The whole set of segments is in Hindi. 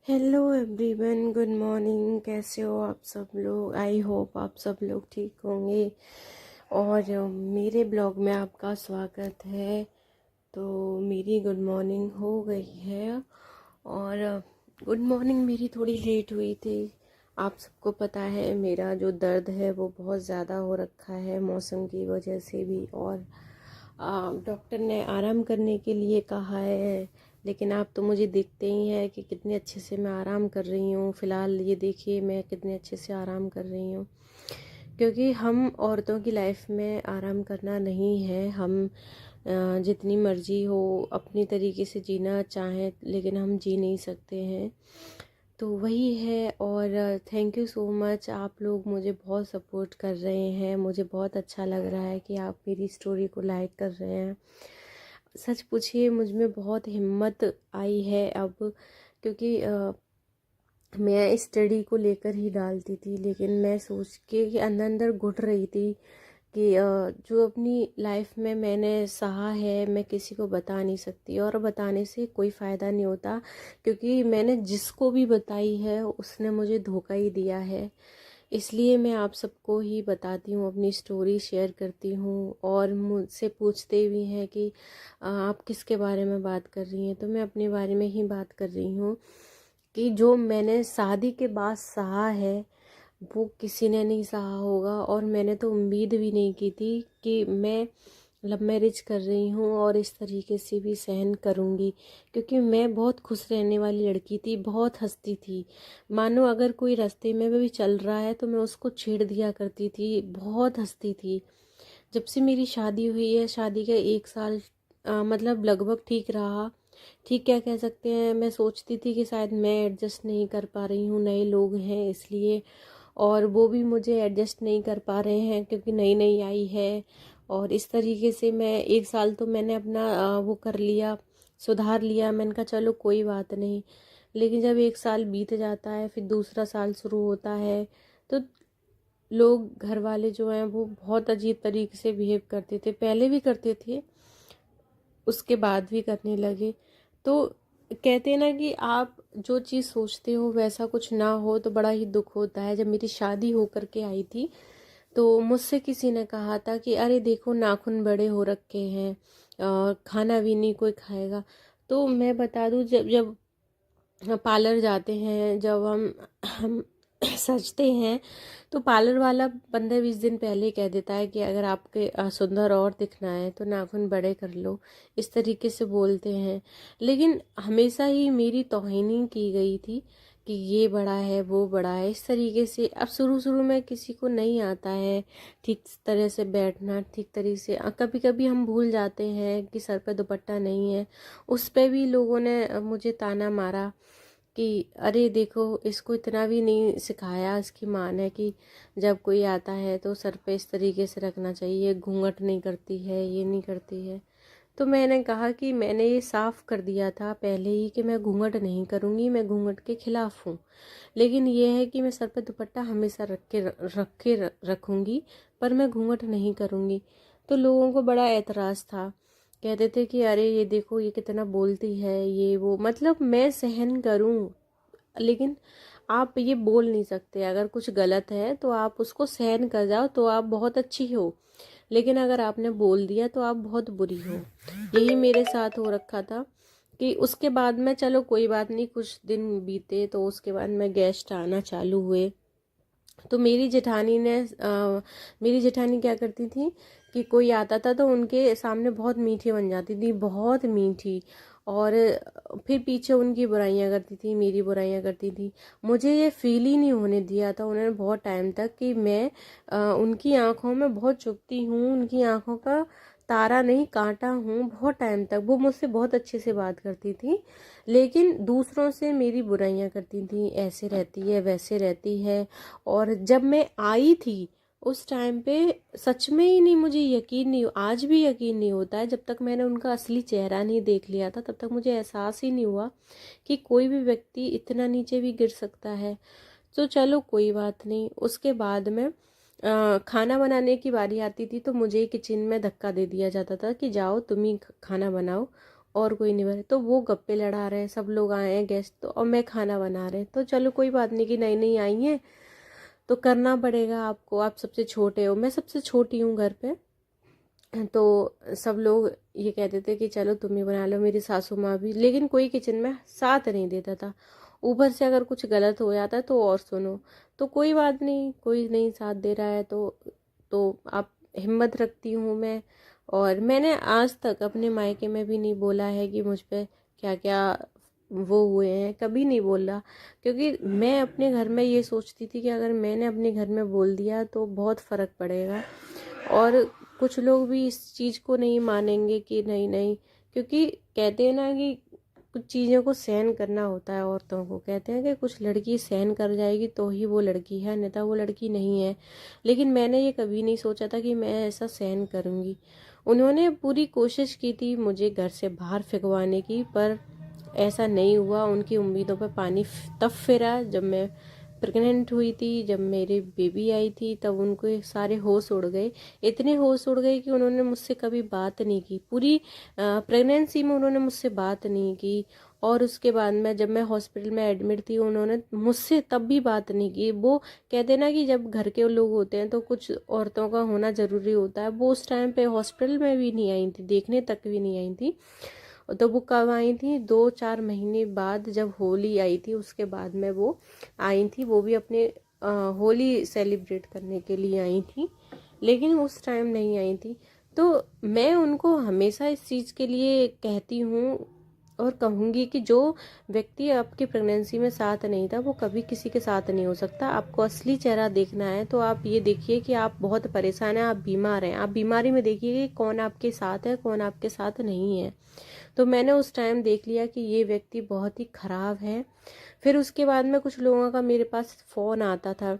Hello everyone, good morning. कैसे हो आप सब लोग? आई होप आप सब लोग ठीक होंगे। और मेरे ब्लॉग में आपका स्वागत है। तो मेरी गुड मॉर्निंग हो गई है। और गुड मॉर्निंग मेरी थोड़ी लेट हुई थी। आप सबको पता है मेरा जो दर्द है वो बहुत ज़्यादा हो रखा है मौसम की वजह से भी। और डॉक्टर ने आराम करने के लिए कहा है, लेकिन आप तो मुझे देखते ही हैं कि कितने अच्छे से मैं आराम कर रही हूँ। फ़िलहाल ये देखिए मैं कितने अच्छे से आराम कर रही हूँ, क्योंकि हम औरतों की लाइफ में आराम करना नहीं है। हम जितनी मर्जी हो अपनी तरीके से जीना चाहें, लेकिन हम जी नहीं सकते हैं। तो वही है। और थैंक यू सो मच, आप लोग मुझे बहुत सपोर्ट कर रहे हैं। मुझे बहुत अच्छा लग रहा है कि आप मेरी स्टोरी को लाइक कर रहे हैं। सच पूछिए मुझ में बहुत हिम्मत आई है अब, क्योंकि मैं स्टडी को लेकर ही डालती थी, लेकिन मैं सोच के कि अंदर अंदर घुट रही थी कि जो अपनी लाइफ में मैंने सहा है मैं किसी को बता नहीं सकती, और बताने से कोई फ़ायदा नहीं होता, क्योंकि मैंने जिसको भी बताई है उसने मुझे धोखा ही दिया है। इसलिए मैं आप सबको ही बताती हूँ, अपनी स्टोरी शेयर करती हूँ। और मुझसे पूछते भी हैं कि आप किसके बारे में बात कर रही हैं, तो मैं अपने बारे में ही बात कर रही हूँ कि जो मैंने शादी के बाद सहा है वो किसी ने नहीं सहा होगा। और मैंने तो उम्मीद भी नहीं की थी कि मैं लव मैरिज कर रही हूँ और इस तरीके से भी सहन करूँगी, क्योंकि मैं बहुत खुश रहने वाली लड़की थी, बहुत हंसती थी। मानो अगर कोई रास्ते में भी चल रहा है तो मैं उसको छेड़ दिया करती थी, बहुत हंसती थी। जब से मेरी शादी हुई है, शादी का 1 साल मतलब लगभग ठीक रहा। ठीक क्या कह सकते हैं, मैं सोचती थी कि शायद मैं एडजस्ट नहीं कर पा रही हूँ, नए लोग हैं इसलिए। और वो भी मुझे एडजस्ट नहीं कर पा रहे हैं क्योंकि नई नई आई है। और इस तरीके से मैं 1 साल तो मैंने अपना वो कर लिया, सुधार लिया। मैंने कहा चलो कोई बात नहीं। लेकिन जब 1 साल बीत जाता है फिर दूसरा साल शुरू होता है, तो लोग घर वाले जो हैं वो बहुत अजीब तरीके से बिहेव करते थे। पहले भी करते थे, उसके बाद भी करने लगे। तो कहते हैं ना कि आप जो चीज़ सोचते हो वैसा कुछ ना हो तो बड़ा ही दुख होता है। जब मेरी शादी होकर के आई थी तो मुझसे किसी ने कहा था कि अरे देखो नाखून बड़े हो रखे हैं और खाना भी नहीं कोई खाएगा। तो मैं बता दूं, जब जब पार्लर जाते हैं, जब हम सजते हैं, तो पार्लर वाला 15-20 दिन पहले कह देता है कि अगर आपके सुंदर और दिखना है तो नाखून बड़े कर लो, इस तरीके से बोलते हैं। लेकिन हमेशा ही मेरी तौहीनी की गई थी कि ये बड़ा है वो बड़ा है, इस तरीके से। अब शुरू शुरू में किसी को नहीं आता है ठीक तरह से बैठना, ठीक तरीके से कभी कभी हम भूल जाते हैं कि सर पे दुपट्टा नहीं है। उस पे भी लोगों ने मुझे ताना मारा कि अरे देखो इसको इतना भी नहीं सिखाया इसकी माँ ने कि जब कोई आता है तो सर पे इस तरीके से रखना चाहिए, घूंघट नहीं करती है, ये नहीं करती है। तो मैंने कहा कि मैंने ये साफ कर दिया था पहले ही कि मैं घूंघट नहीं करूँगी, मैं घूंघट के खिलाफ हूँ। लेकिन ये है कि मैं सर पे दुपट्टा हमेशा रखूँगी, पर मैं घूंघट नहीं करूँगी। तो लोगों को बड़ा एतराज़ था, कहते थे कि अरे ये देखो ये कितना बोलती है, ये वो। मतलब मैं सहन करूँ, लेकिन आप ये बोल नहीं सकते। अगर कुछ गलत है तो आप उसको सहन कर जाओ तो आप बहुत अच्छी हो, लेकिन अगर आपने बोल दिया तो आप बहुत बुरी हो। यही मेरे साथ हो रखा था कि उसके बाद में, चलो कोई बात नहीं, कुछ दिन बीते तो उसके बाद में गेस्ट आना चालू हुए। तो मेरी जेठानी क्या करती थी कि कोई आता था तो उनके सामने बहुत मीठी बन जाती थी, बहुत मीठी। और फिर पीछे उनकी बुराइयां करती थी, मेरी बुराइयां करती थी। मुझे ये फील ही नहीं होने दिया था उन्होंने बहुत टाइम तक कि मैं उनकी आंखों में बहुत चुभती हूँ, उनकी आंखों का तारा नहीं कांटा हूँ। बहुत टाइम तक वो मुझसे बहुत अच्छे से बात करती थी, लेकिन दूसरों से मेरी बुराइयां करती थी, ऐसे रहती है वैसे रहती है। और जब मैं आई थी उस टाइम पे सच में ही नहीं, मुझे यकीन नहीं, आज भी यकीन नहीं होता है। जब तक मैंने उनका असली चेहरा नहीं देख लिया था तब तक मुझे एहसास ही नहीं हुआ कि कोई भी व्यक्ति इतना नीचे भी गिर सकता है। तो चलो कोई बात नहीं। उसके बाद में खाना बनाने की बारी आती थी तो मुझे किचन में धक्का दे दिया जाता था कि जाओ तुम ही खाना बनाओ। और कोई नहीं बना, तो वो गप्पे लड़ा रहे हैं, सब लोग आए हैं गेस्ट तो, और मैं खाना बना रहे हैं। तो चलो कोई बात नहीं कि नई नई आई हैं तो करना पड़ेगा आपको, आप सबसे छोटे हो, मैं सबसे छोटी हूँ घर पे। तो सब लोग ये कहते थे कि चलो तुम ही बना लो, मेरी सासू माँ भी, लेकिन कोई किचन में साथ नहीं देता था। ऊपर से अगर कुछ गलत हो जाता तो और सुनो। तो कोई बात नहीं, कोई नहीं साथ दे रहा है तो आप हिम्मत रखती हूँ मैं। और मैंने आज तक अपने मायके में भी नहीं बोला है कि मुझ पे क्या क्या वो हुए हैं, कभी नहीं बोला। क्योंकि मैं अपने घर में ये सोचती थी कि अगर मैंने अपने घर में बोल दिया तो बहुत फ़र्क पड़ेगा। और कुछ लोग भी इस चीज़ को नहीं मानेंगे कि नहीं नहीं, क्योंकि कहते हैं ना कि कुछ चीज़ों को सहन करना होता है औरतों को। कहते हैं कि कुछ लड़की सहन कर जाएगी तो ही वो लड़की है, अन्यथा वो लड़की नहीं है। लेकिन मैंने ये कभी नहीं सोचा था कि मैं ऐसा सहन करूँगी। उन्होंने पूरी कोशिश की थी मुझे घर से बाहर फेंकवाने की, पर ऐसा नहीं हुआ। उनकी उम्मीदों पर पानी तब फिरा जब मैं प्रेग्नेंट हुई थी, जब मेरी बेबी आई थी, तब उनको ये सारे होश उड़ गए। इतने होश उड़ गए कि उन्होंने मुझसे कभी बात नहीं की। पूरी प्रेगनेंसी में उन्होंने मुझसे बात नहीं की। और उसके बाद में जब मैं हॉस्पिटल में एडमिट थी, उन्होंने मुझसे तब भी बात नहीं की। वो कहते ना कि जब घर के लोग होते हैं तो कुछ औरतों का होना ज़रूरी होता है। वो उस टाइम पे हॉस्पिटल में भी नहीं आई थी, देखने तक भी नहीं आई थी। तो वो कब आई थी, 2-4 महीने बाद, जब होली आई थी उसके बाद में वो आई थी। वो भी अपने होली सेलिब्रेट करने के लिए आई थी, लेकिन उस टाइम नहीं आई थी। तो मैं उनको हमेशा इस चीज़ के लिए कहती हूँ और कहूँगी कि जो व्यक्ति आपकी प्रेगनेंसी में साथ नहीं था वो कभी किसी के साथ नहीं हो सकता। आपको असली चेहरा देखना है तो आप ये देखिए कि आप बहुत परेशान हैं, आप बीमार हैं। आप बीमारी में देखिए कि कौन आपके साथ है, कौन आपके साथ नहीं है। तो मैंने उस टाइम देख लिया कि ये व्यक्ति बहुत ही खराब है। फिर उसके बाद में कुछ लोगों का मेरे पास फ़ोन आता था,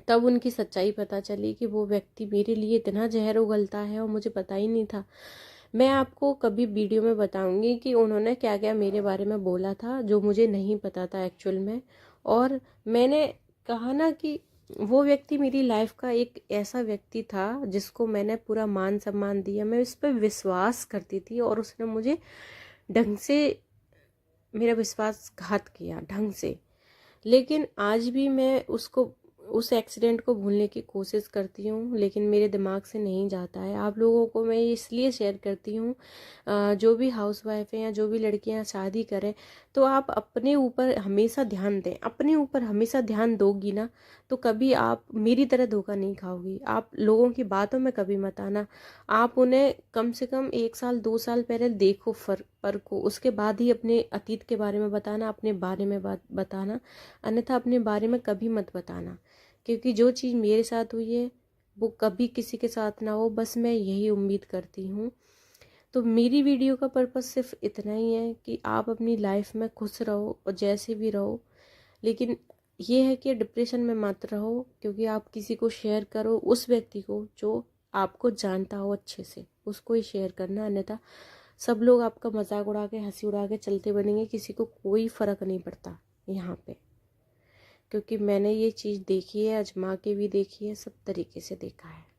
तब उनकी सच्चाई पता चली कि वो व्यक्ति मेरे लिए इतना जहर उगलता है और मुझे पता ही नहीं था। मैं आपको कभी वीडियो में बताऊंगी कि उन्होंने क्या क्या मेरे बारे में बोला था जो मुझे नहीं पता था एक्चुअल में। और मैंने कहा ना कि वो व्यक्ति मेरी लाइफ का एक ऐसा व्यक्ति था जिसको मैंने पूरा मान सम्मान दिया, मैं इस पर विश्वास करती थी, और उसने मुझे ढंग से मेरा विश्वासघात किया ढंग से। लेकिन आज भी मैं उसको, उस एक्सीडेंट को भूलने की कोशिश करती हूँ, लेकिन मेरे दिमाग से नहीं जाता है। आप लोगों को मैं ये इसलिए शेयर करती हूँ, जो भी हाउसवाइफ हैं या जो भी लड़कियाँ शादी करें, तो आप अपने ऊपर हमेशा ध्यान दें। अपने ऊपर हमेशा ध्यान दोगी ना तो कभी आप मेरी तरह धोखा नहीं खाओगी। आप लोगों की बातों में कभी मत आना। आप उन्हें कम से कम 1 साल 2 साल पहले देखो, परखो, उसके बाद ही अपने अतीत के बारे में बताना, अपने बारे में बताना। अन्यथा अपने बारे में कभी मत बताना, क्योंकि जो चीज़ मेरे साथ हुई है वो कभी किसी के साथ ना हो, बस मैं यही उम्मीद करती हूँ। तो मेरी वीडियो का पर्पस सिर्फ इतना ही है कि आप अपनी लाइफ में खुश रहो और जैसे भी रहो, लेकिन ये है कि डिप्रेशन में मत रहो। क्योंकि आप किसी को शेयर करो, उस व्यक्ति को जो आपको जानता हो अच्छे से, उसको ही शेयर करना। अन्यथा सब लोग आपका मजाक उड़ा के, हंसी उड़ा के चलते बनेंगे, किसी को कोई फर्क नहीं पड़ता यहाँ पे। क्योंकि मैंने ये चीज़ देखी है, आजमा के भी देखी है, सब तरीके से देखा है।